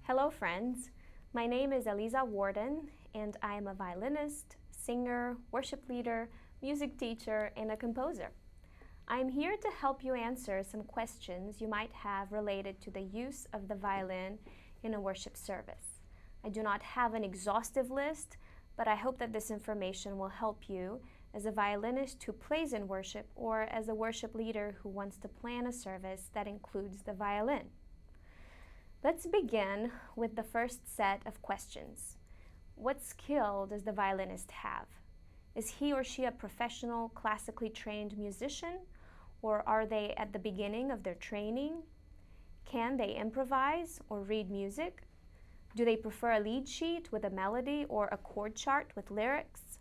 Hello friends, my name is Eliza Warden and I am a violinist, singer, worship leader, music teacher, and a composer. I am here to help you answer some questions you might have related to the use of the violin in a worship service. I do not have an exhaustive list, but I hope that this information will help you as a violinist who plays in worship or as a worship leader who wants to plan a service that includes the violin. Let's begin with the first set of questions. What skill does the violinist have? Is he or she a professional, classically trained musician, or are they at the beginning of their training? Can they improvise or read music? Do they prefer a lead sheet with a melody or a chord chart with lyrics?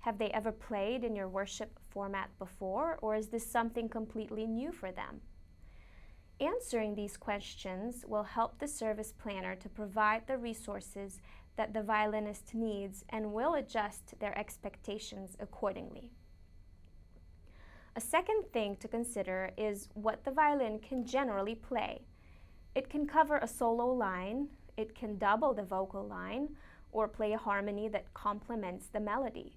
Have they ever played in your worship format before, or is this something completely new for them? Answering these questions will help the service planner to provide the resources that the violinist needs and will adjust their expectations accordingly. A second thing to consider is what the violin can generally play. It can cover a solo line, it can double the vocal line, or play a harmony that complements the melody.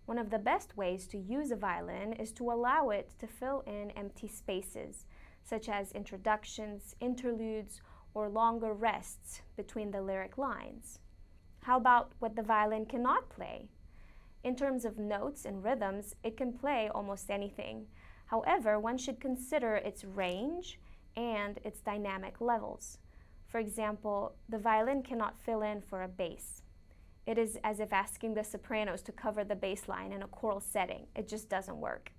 One of the best ways to use a violin is to allow it to fill in empty spaces, such as introductions, interludes, or longer rests between the lyric lines. How about what the violin cannot play? In terms of notes and rhythms, it can play almost anything. However, one should consider its range and its dynamic levels. For example, the violin cannot fill in for a bass. It is as if asking the sopranos to cover the bass line in a choral setting. It just doesn't work.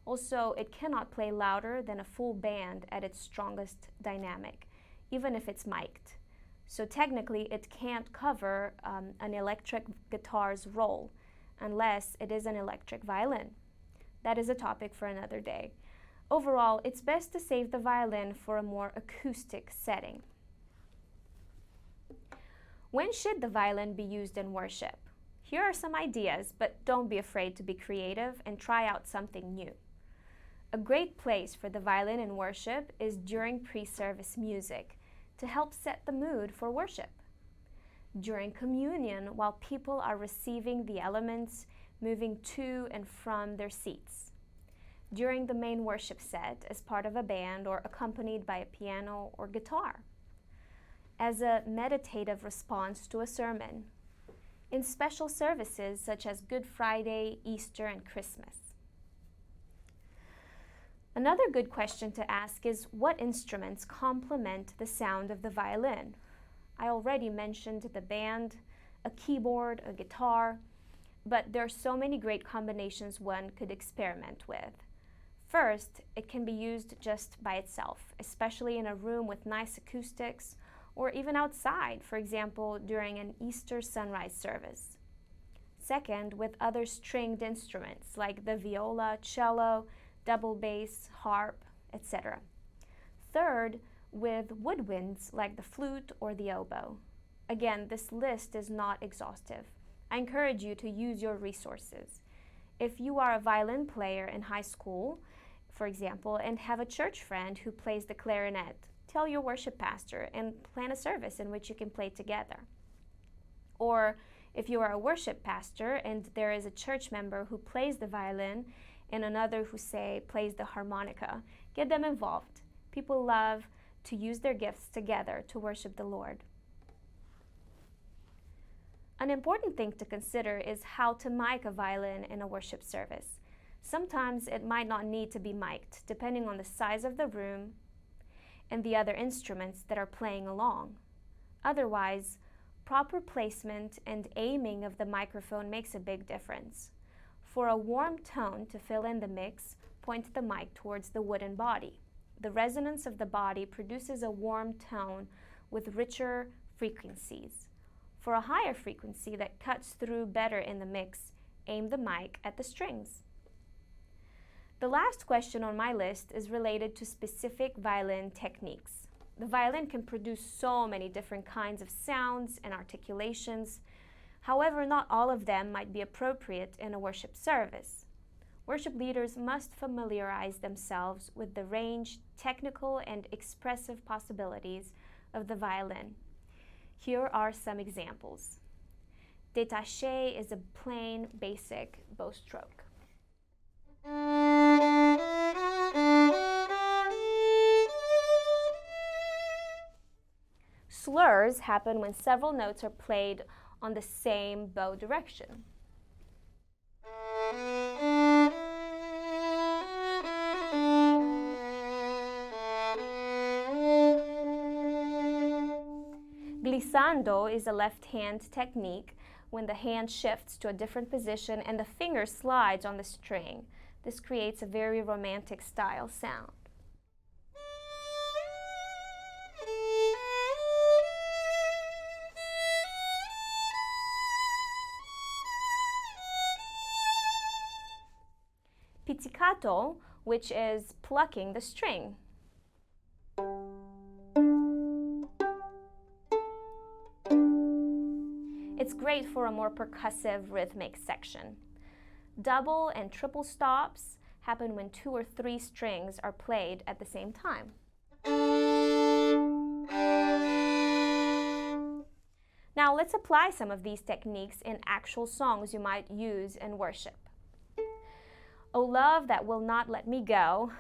Also, it cannot play louder than a full band at its strongest dynamic, even if it's mic'd. So technically, it can't cover an electric guitar's role, unless it is an electric violin. That is a topic for another day. Overall, it's best to save the violin for a more acoustic setting. When should the violin be used in worship? Here are some ideas, but don't be afraid to be creative and try out something new. A great place for the violin in worship is during pre-service music to help set the mood for worship. During communion, while people are receiving the elements, moving to and from their seats. During the main worship set as part of a band or accompanied by a piano or guitar. As a meditative response to a sermon. In special services such as Good Friday, Easter, and Christmas. Another good question to ask is what instruments complement the sound of the violin? I already mentioned the band, a keyboard, a guitar, but there are so many great combinations one could experiment with. First, it can be used just by itself, especially in a room with nice acoustics, or even outside, for example, during an Easter sunrise service. Second, with other stringed instruments like the viola, cello, double bass, harp, etc. Third, with woodwinds like the flute or the oboe. Again, this list is not exhaustive. I encourage you to use your resources. If you are a violin player in high school, for example, and have a church friend who plays the clarinet, tell your worship pastor and plan a service in which you can play together. Or if you are a worship pastor and there is a church member who plays the violin and another who, say, plays the harmonica, get them involved. People love to use their gifts together to worship the Lord. An important thing to consider is how to mic a violin in a worship service. Sometimes it might not need to be mic'd, depending on the size of the room and the other instruments that are playing along. Otherwise, proper placement and aiming of the microphone makes a big difference. For a warm tone to fill in the mix, point the mic towards the wooden body. The resonance of the body produces a warm tone with richer frequencies. For a higher frequency that cuts through better in the mix, aim the mic at the strings. The last question on my list is related to specific violin techniques. The violin can produce so many different kinds of sounds and articulations. However, not all of them might be appropriate in a worship service. Worship leaders must familiarize themselves with the range, technical, and expressive possibilities of the violin. Here are some examples. Détaché is a plain, basic bow stroke. Slurs happen when several notes are played on the same bow direction. Glissando is a left-hand technique when the hand shifts to a different position and the finger slides on the string. This creates a very romantic style sound. Pizzicato, which is plucking the string. It's great for a more percussive rhythmic section. Double and triple stops happen when 2 or 3 strings are played at the same time. Now let's apply some of these techniques in actual songs you might use in worship. Oh, love that will not let me go.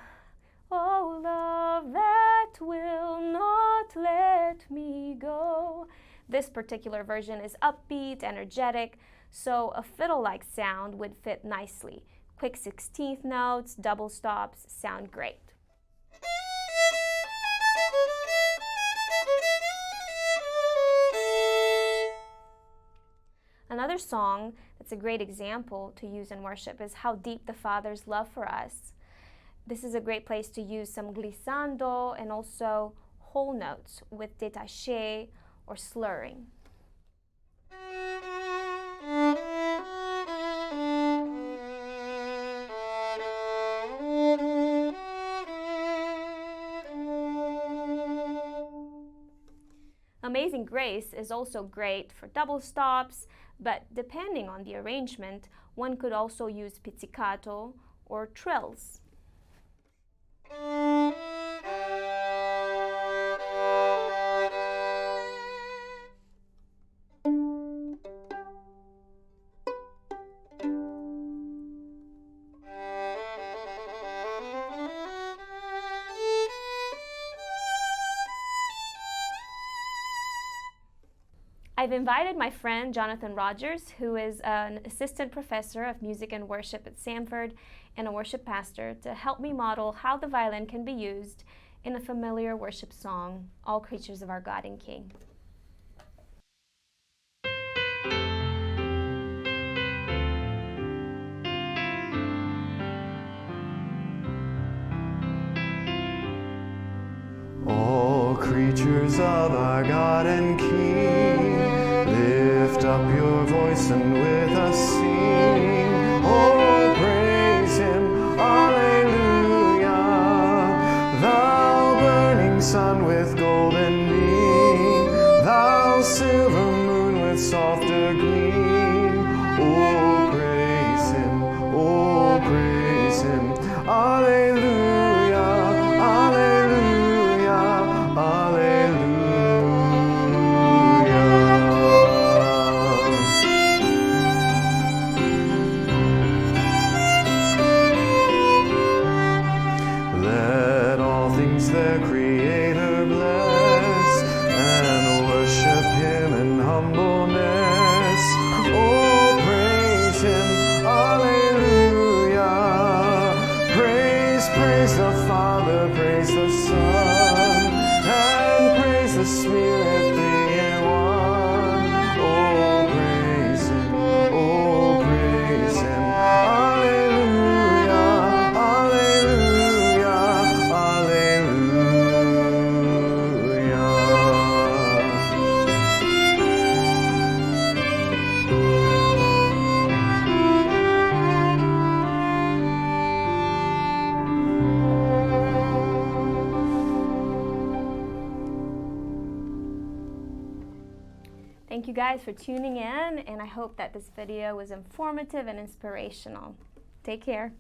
Oh, love that will not let me go. This particular version is upbeat, energetic, so a fiddle-like sound would fit nicely. Quick 16th notes, double stops sound great. Another song that's a great example to use in worship is How Deep the Father's Love for Us. This is a great place to use some glissando and also whole notes with détaché or slurring. Amazing Grace is also great for double stops, but depending on the arrangement, one could also use pizzicato or trills. I've invited my friend Jonathan Rogers, who is an assistant professor of music and worship at Samford and a worship pastor, to help me model how the violin can be used in a familiar worship song, All Creatures of Our God and King. All creatures of our God and King, lift up your voice and with us sing. Oh, praise Him, Alleluia. Thou burning sun with golden beam, thou silver moon with softer gleam. Oh, praise Him, Alleluia. Their Creator bless and worship Him in humbleness. Oh, praise Him, Alleluia. Praise the Father, praise the Son, and praise the Spirit, three in one. Oh, praise Him, Alleluia, Alleluia, Alleluia. Thank you guys for tuning in, and I hope that this video was informative and inspirational. Take care.